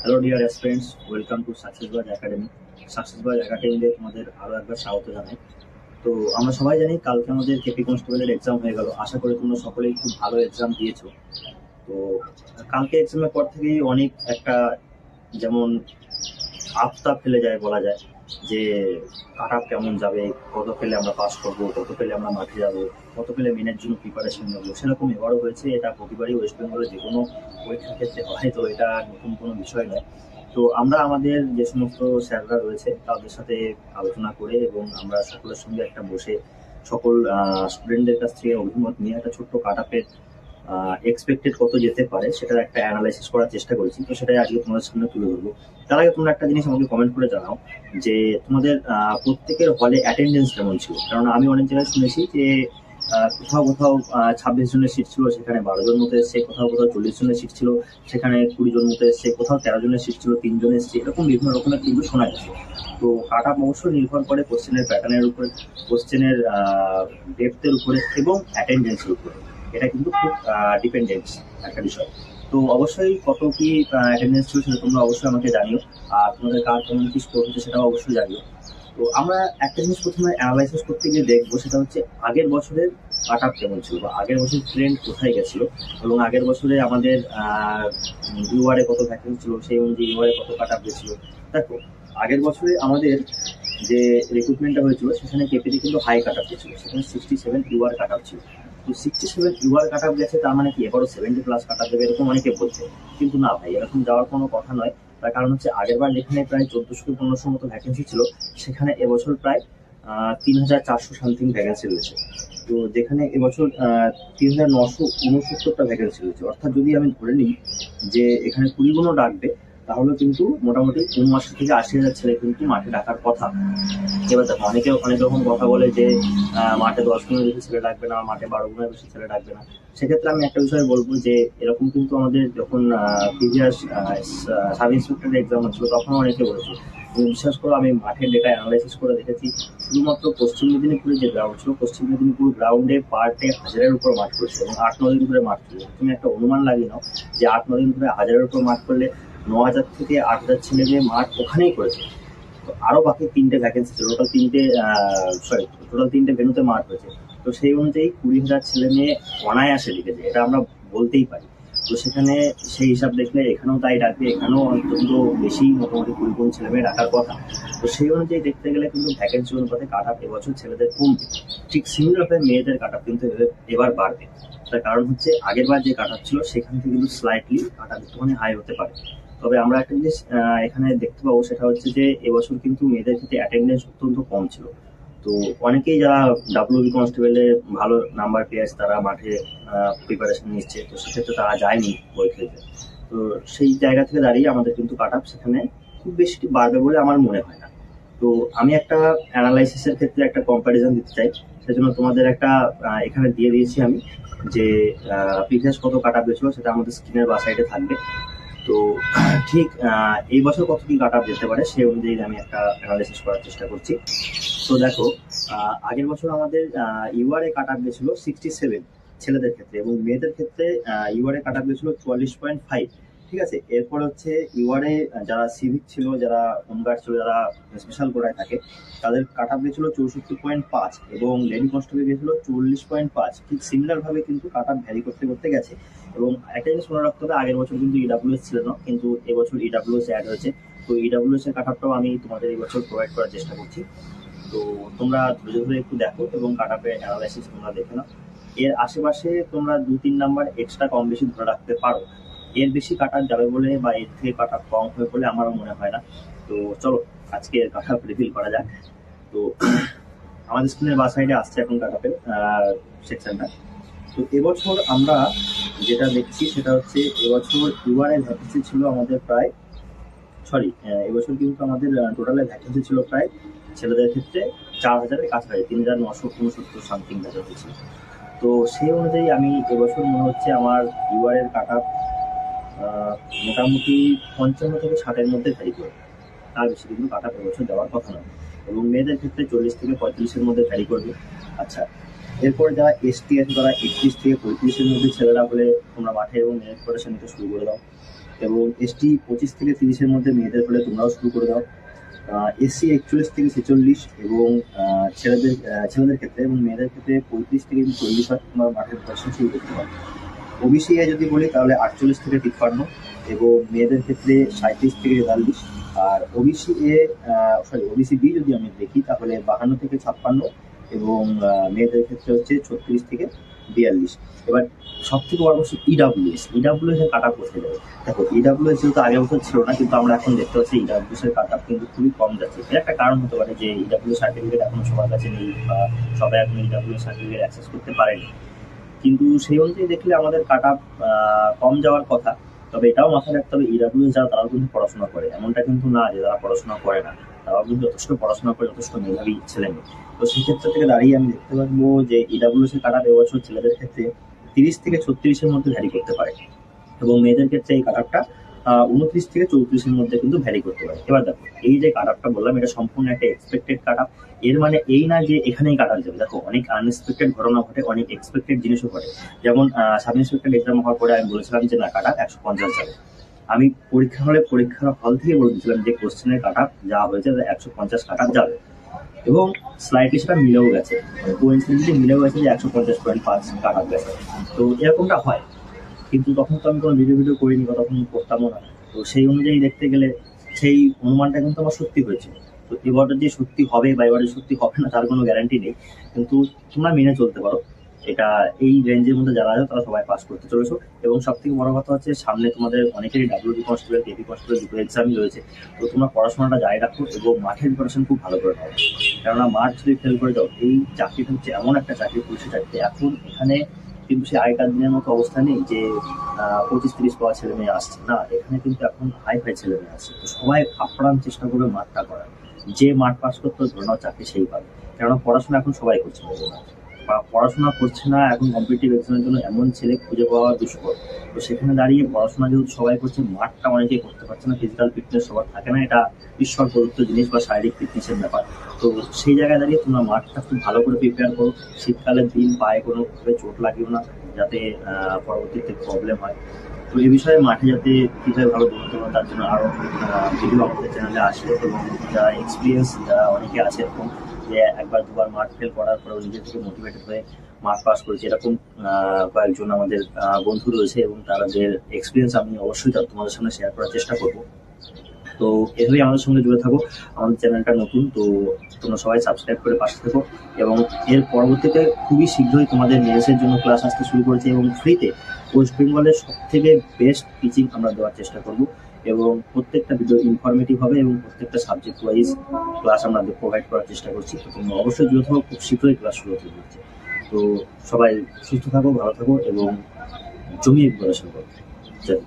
Hello dear aspirants, welcome to Successbaaz academy. Successbaaz একাডেমিতে তোমাদের আরও একবার স্বাগত জানাই। তো আমরা সবাই জানি কালকে আমাদের কেপি কনস্টেবলের এক্সাম হয়ে গেল। আশা করি তোমরা সকলেই খুব ভালো এক্সাম দিয়েছো। তো কালকে এক্সামের পর থেকেই অনেক একটা যেমন আফতাব ফেলে যায় বলা যায় যে কাট আপ কেমন যাবে, কত পেলে আমরা পাস করবো, কত পেলে আমরা মাঠে যাবো, কত পেলে মেনের জন্য প্রিপারেশন নেবো। সেরকম এবারও হয়েছে। এটা প্রতিবারই ওয়েস্ট বেঙ্গলে যে কোনো পরীক্ষার ক্ষেত্রে হয়, তো এটা নতুন কোনো বিষয় নয়। তো আমরা আমাদের যে সমস্ত স্যাররা রয়েছে তাদের সাথে আলোচনা করে এবং আমরা সকলের সঙ্গে একটা বসে সকল স্টুডেন্টদের কাছ থেকে অভিমত নিয়ে একটা ছোট্ট কাট আপের এক্সপেক্টেড কত যেতে পারে সেটার একটা অ্যানালাইসিস করার চেষ্টা করেছি। তো সেটাই আজকে তোমাদের সামনে তুলে ধরবো। তার আগে তোমরা একটা জিনিস আমাকে কমেন্ট করে জানাও যে তোমাদের প্রত্যেকের হলে অ্যাটেন্ডেন্স কেমন ছিল। কারণ আমি অনেক জায়গায় শুনেছি যে কোথাও কোথাও 26 জনের সিট ছিল, সেখানে 12 জন মতো এসছে, কোথাও কোথাও 40 জনের সিট ছিল, সেখানে 20 জন মতো এসছে, কোথাও 13 জনের সিট ছিল, 3 জন এসছে। এরকম বিভিন্ন রকমের কিন্তু শোনা গেছে। তো কাট আপ অবশ্যই নির্ভর করে কোশ্চেনের প্যাটার্নের উপরে, কোশ্চেনের ডেপথের উপরে এবং অ্যাটেন্ডেন্সের উপরে। এটা কিন্তু খুব ডিপেন্ডেন্ট একটা বিষয়। তো অবশ্যই কত কি অ্যাটেন্ডেন্স ছিল সেটা তোমরা অবশ্যই আমাকে জানিও। আর তোমাদের কার কেমন কি স্কোর হচ্ছে সেটাও অবশ্যই জানিও। তো আমরা একটা জিনিস প্রথমে অ্যানালাইসিস করতে গিয়ে দেখবো, সেটা হচ্ছে আগের বছরের কাট আপ কেমন ছিল বা আগের বছর ট্রেন্ড কোথায় গেছিল এবং আগের বছরে আমাদের ইউআরএ কত ভ্যাকেন্সি ছিল, সেই অনুযায়ী ইউআরএ কত কাট আপ গেছিল। দেখো, আগের বছরে আমাদের যে রিক্রুটমেন্টটা হয়েছিল সেখানে কেপিতে কিন্তু হাই কাট আপ গেছিল, সেখানে 67 ইউআর কাট আপ ছিল। তো 67 ইউআর কাট আপ গেছে, তার মানে কি এবারও 70+ কাট আপ দেবে এরকম অনেকে বলছে। কিন্তু না ভাই, এরকম যাওয়ার কোনো কথা নয়। তার কারণ হচ্ছে আগেরবার যেখানে প্রায় 1400-1500 মতো ভ্যাকেন্সি ছিল, সেখানে এবছর প্রায় 3400 সামথিং ভ্যাকেন্সি রয়েছে। তো যেখানে এবছর 3969টা ভ্যাকেন্সি রয়েছে, অর্থাৎ যদি আমি ধরে নিই যে এখানে 20 গুণও ডাকবে, তাহলে কিন্তু মোটামুটি 79 থেকে 80 হাজার ছেলে কিন্তু মাঠে ডাকার কথা। এবার দেখো, অনেকে অনেক রকম কথা বলে যে মাঠে 10 গুণের বেশি ছেলে ডাকবে না, মাঠে 12 গুণের বেশি ছেলে ডাকবে না। সেক্ষেত্রে আমি একটা বিষয় বলবো যে এরকম কিন্তু আমাদের যখন প্রিভিয়াস সাব ইন্সপেক্টরের এক্সাম হচ্ছিল তখন অনেকে বলেছে। বিশ্বাস করো, আমি মাঠের ডেটা অ্যানালাইসিস করে দেখেছি, শুধুমাত্র পশ্চিম মেদিনীপুরে যে গ্রাউন্ড ছিল, পশ্চিম মেদিনীপুর গ্রাউন্ডে পার ডে 1000-এর উপর মাঠ করছে এবং 8-9 দিন ধরে মাঠ করছে। তুমি একটা অনুমান লাগিয়ে নাও যে 8-9 দিন ধরে 1000-এর উপর মাঠ করলে 9000 থেকে 8000 ছেলে মেয়ে মাঠ ওখানেই করেছে। তো আরো বাকি 3টে ভ্যাকেন্সি ছিল, টোটাল 3টে ভেন্যুতে মাঠ হয়েছে। তো সেই অনুযায়ী 20,000 ছেলে মেয়ে অনায়াসে লিখেছে, এটা আমরা বলতেই পারি। তো সেখানে সেই হিসাব দেখলে এখানেও তাই ডাকবে, এখানেও অন্তত বেশি মোটামুটি 20 গুণ ছেলে মেয়ে ডাকার কথা। তো সেই অনুযায়ী দেখতে গেলে কিন্তু ভ্যাকেন্সি অনুপাতে কাট আপ এবছর ছেলেদের কমবে। ঠিক সিমিলার ভাবে মেয়েদের কাট আপ কিন্তু এবার বাড়বে। তার কারণ হচ্ছে আগেরবার যে কাট আপ ছিল সেখান থেকে কিন্তু স্লাইটলি কাট আপ একটুখানি হাই হতে পারে। তবে আমরা একটা জিনিস এখানে দেখতে পাবো, সেটা হচ্ছে যে এবছর কিন্তু মেয়েদের ক্ষেত্রে অ্যাটেন্ডেন্স অত্যন্ত কম ছিল। তো অনেকেই যারা ডাব্লিউবি কনস্টেবলে ভালো নাম্বার পেয়েছে তারা মাঠে প্রিপারেশন নিচ্ছে, তো সেক্ষেত্রে তারা যায়নি পরীক্ষাতে। তো সেই জায়গা থেকে দাঁড়িয়ে আমাদের কিন্তু কাট আপ সেখানে খুব বেশি বাড়বে বলে আমার মনে হয় না। তো আমি একটা অ্যানালাইসিসের ক্ষেত্রে একটা কম্প্যারিজন দিতে চাই, সেজন্য তোমাদের একটা এখানে দিয়ে দিয়েছি আমি যে প্রিভিয়াস কত কাট আপ গেছিল, সেটা আমাদের স্ক্রিনের বা সাইডে থাকবে। তো ঠিক এই বছর কত কি কাট আপ যেতে পারে সেই অনুযায়ী আমি একটা অ্যানালাইসিস করার চেষ্টা করছি। তো দেখো, আগের বছর আমাদের ইউআরএ কাট আপ গেছিল 67 ছেলেদের ক্ষেত্রে, এবং মেয়েদের ক্ষেত্রে ইউআরএ কাট আপ গেছিল 44.5। ঠিক আছে, এরপর হচ্ছে ইউআরএ যারা সিভিক ছিল, যারা হোমগার্ড ছিল, যারা স্পেশাল কোটায় থাকে, তাদের কাট আপ গেছিল 64.5 এবং লেডি কনস্টেবল গেছিল 40.5। ঠিক সিমিলার ভাবে কিন্তু কাট আপ ভ্যারি করতে করতে গেছে। এবং একটা জিনিস মনে রাখতে হবে, আগের বছর কিন্তু ইডাব্লিউএস ছিল না, কিন্তু এবছর ইডাব্লিউএস অ্যাড হয়েছে। তো ইডাব্লিউএস এর কাট আপটাও আমি তোমাদের এই বছর প্রোভাইড করার চেষ্টা করছি। তো তোমরা ধৈর্য ধরে একটু দেখো এবং কাট আপের অ্যানালাইসিস তোমরা দেখে নাও। এর আশেপাশে তোমরা 2-3 নাম্বার এক্সট্রা কম বেশি ধরে রাখতে পারো। এর বেশি কাট আপ যাবে বলে বা এর থেকে কাট আপ কম হবে বলে আমারও মনে হয় না। তো চলো আজকে কাট আপ রিভিল করা যাক। তো আমাদের স্ক্রিনের বা সাইডে আসছে এখন কাট আপের সেকশনটা। তো এবছর আমরা যেটা দেখছি সেটা হচ্ছে এবছর ইউআরএ ভ্যাকেন্সি ছিল আমাদের প্রায় এবছর কিন্তু আমাদের টোটালে ভ্যাকেন্সি ছিল প্রায় ছেলেদের ক্ষেত্রে 4000-এর কাছাকাছি, 3969 সামথিং ভ্যাকেন্সি ছিল। তো সেই অনুযায়ী আমি এবছর মনে হচ্ছে আমার ইউআরএর কাট আপ মোটামুটি 55 থেকে 60-এর মধ্যে ভ্যারি করবে। তার বেশি কিন্তু কাট আপ এবছর দেওয়ার কথা নয়। এবং মেয়েদের ক্ষেত্রে 40 থেকে 35-এর মধ্যে ভ্যারি করবে। আচ্ছা, এরপরে যারা এসটি আছে তারা 31 থেকে 35-এর মধ্যে ছেলেরা হলে তোমরা মাঠে এবং মেয়ের প্রিপারেশন নিতে শুরু করে দাও। এবং এসটি 25 থেকে 30-এর মধ্যে মেয়েদের হলে তোমরাও শুরু করে দাও। এসসি 41 থেকে 46 এবং ছেলেদের ক্ষেত্রে এবং মেয়েদের ক্ষেত্রে 35 থেকে 40 হয়, তোমরা মাঠের পড়াশোনা শুরু করতে পারো। ওবিসি এ যদি বলি তাহলে 48 থেকে 53 এবং মেয়েদের ক্ষেত্রে 37 থেকে 43। আর ওবিসি বি যদি আমি দেখি তাহলে 52 থেকে 56 এবং মেয়েদের ক্ষেত্রে হচ্ছে 36 থেকে 42। এবার সব থেকে বড় কথা ইডাব্লিউএস এর কাট আপ কোথায় যাবে? দেখো, ইডাব্লিউএস যেহেতু আগের বছর ছিল না, কিন্তু আমরা এখন দেখতে পাচ্ছি ইডাব্লিউএস এর কাট আপ কিন্তু খুবই কম যাচ্ছে। এর একটা কারণ হতে পারে যে ইডাব্লিউ সার্টিফিকেট এখন সবার কাছে নেই বা সবাই এখন ইডাব্লিউ সার্টিফিকেট অ্যাক্সেস করতে পারেনি। কিন্তু সেই অনুযায়ী দেখলে আমাদের কাট আপ কম যাওয়ার কথা। তবে এটাও মাথায় রাখতে হবে, ইডাব্লিউএস যারা তারাও কিন্তু পড়াশোনা করে, এমনটা কিন্তু না যে তারা পড়াশোনা করে না, তারাও কিন্তু যথেষ্ট পড়াশোনা করে, যথেষ্ট মেধাবী ছেলে মেয়ে। তো সেক্ষেত্রে থেকে দাঁড়িয়ে আমি দেখতে পারবো যে ইডাব্লিউএস এর কাট আপ এবছর ছেলেদের ক্ষেত্রে 30 থেকে 36-এর মধ্যে ভ্যারি করতে পারে এবং মেয়েদের ক্ষেত্রে এই কাট আপটা 29 থেকে 34-এর মধ্যে কিন্তু ভ্যারি করতে পারে। এবার দেখো, এই যে কাট আপটা বললাম এটা সম্পূর্ণ একটা এক্সপেক্টেড কাট আপ। এর মানে এই না যে এখানেই কাট আপ যাবে। দেখো, অনেক আনএক্সপেক্টেড ঘটনা ঘটে, অনেক এক্সপেক্টেড জিনিসও ঘটে। যেমন সাব ইন্সপেক্টর এক্সাম হওয়ার পরে আমি বলেছিলাম যে না, কাট আপ 150 যাবে। আমি পরীক্ষার হল থেকে বলে দিয়েছিলাম যে কোশ্চেনের কাট আপ যা হয়েছে 150 কাট আপ যাবে এবং স্লাইডলি সেটা মিলেও গেছে, কোইন্সিডেন্টলি মিলেও গেছে যে 150.5 কাট আপ গেছে। তো এরকমটা হয়, কিন্তু তখন তো আমি কোনো ভিডিও করিনি বা তখন করতামও না। তো সেই অনুযায়ী দেখতে গেলে সেই অনুমানটা কিন্তু আমার সত্যি হয়েছে। তো এবারটা যে সত্যি হবে বা এবারে সত্যি হবে না তার কোনো গ্যারান্টি নেই, কিন্তু তোমরা মেনে চলতে পারো। এটা এই রেঞ্জের মধ্যে যারা আছে তারা সবাই পাস করতে চলেছো। এবং সব থেকে বড় কথা হচ্ছে সামনে তোমাদের অনেকেরই ডাব্লিউবি কনস্টেবল, কেপি কনস্টেবল দুটো এক্সামই রয়েছে। তো তোমরা পড়াশোনাটা জারি রাখো এবং মাঠের প্রিপারেশন খুব ভালো করে নাও। কেননা মাঠ যদি ফেল করে যাও, এই চাকরিটা হচ্ছে এমন একটা চাকরি, পুলিশের চাকরি, এখন এখানে কিন্তু সে আগেকার দিনের মতো অবস্থা নেই যে 25-30 পাওয়া ছেলে মেয়ে আসছে না, এখানে কিন্তু এখন হাই ফাই ছেলে মেয়ে আসছে। তো সবাই আপ্রাণ চেষ্টা করবে মাঠটা করার, যে মাঠ পাস করতে ধরে নাও চাকরি সেই পাবে। কেননা পড়াশোনা এখন সবাই করছে না, বা পড়াশোনা করছে না এখন কম্পিটিটিভ এক্সামের জন্য এমন ছেলে খুঁজে পাওয়া দুষ্কর। তো সেখানে দাঁড়িয়ে পড়াশোনা যেহেতু সবাই করছে, মাঠটা অনেকেই করতে পারছে না, ফিজিক্যাল ফিটনেস সবার থাকে না, এটা ঈশ্বর প্রদত্ত জিনিস বা শারীরিক ফিটনেসের ব্যাপার। তো সেই জায়গায় দাঁড়িয়ে তোমরা মাঠটা খুব ভালো করে প্রিপেয়ার করো। শীতকালের দিন, পায়ে কোনোভাবে চোট লাগিও না যাতে পরবর্তীতে প্রবলেম হয়। তো এই বিষয়ে মাঠে যাতে কীভাবে ভালো দৌড়তে পারো তার জন্য আরও ভিডিও আমাদের চ্যানেলে আসে এবং যারা এক্সপিরিয়েন্স যারা অনেকে আছে এরকম যে একবার দুবার মাঠ ফেল করার পরেও নিজে থেকে মোটিভেটেড হয়ে মাঠ পাস করেছে, এরকম কয়েকজন আমাদের বন্ধু রয়েছে এবং তাদের এক্সপিরিয়েন্স আমি অবশ্যই তোমাদের সামনে শেয়ার করার চেষ্টা করবো। তো এভাবেই আমাদের সঙ্গে জুড়ে থাকো। আমাদের চ্যানেলটা নতুন, তো তোমরা সবাই সাবস্ক্রাইব করে পাশে থেকো এবং এর পরবর্তীতে খুবই শীঘ্রই তোমাদের মেন্সের জন্য ক্লাস আসতে শুরু করেছে এবং ফ্রিতে ওয়েস্ট বেঙ্গলের সব থেকে বেস্ট টিচিং আমরা দেওয়ার চেষ্টা করব এবং প্রত্যেকটা ভিডিও ইনফরমেটিভ হবে এবং প্রত্যেকটা সাবজেক্ট ওয়াইজ ক্লাস আমরা প্রোভাইড করার চেষ্টা করছি। তো তোমরা অবশ্যই জুড়ে থাকো, খুব শীঘ্রই ক্লাস শুরু হতে যাচ্ছে। তো সবাই সুস্থ থাকো, ভালো থাকো এবং জমিয়ে প্রিপারেশন করো। জয়।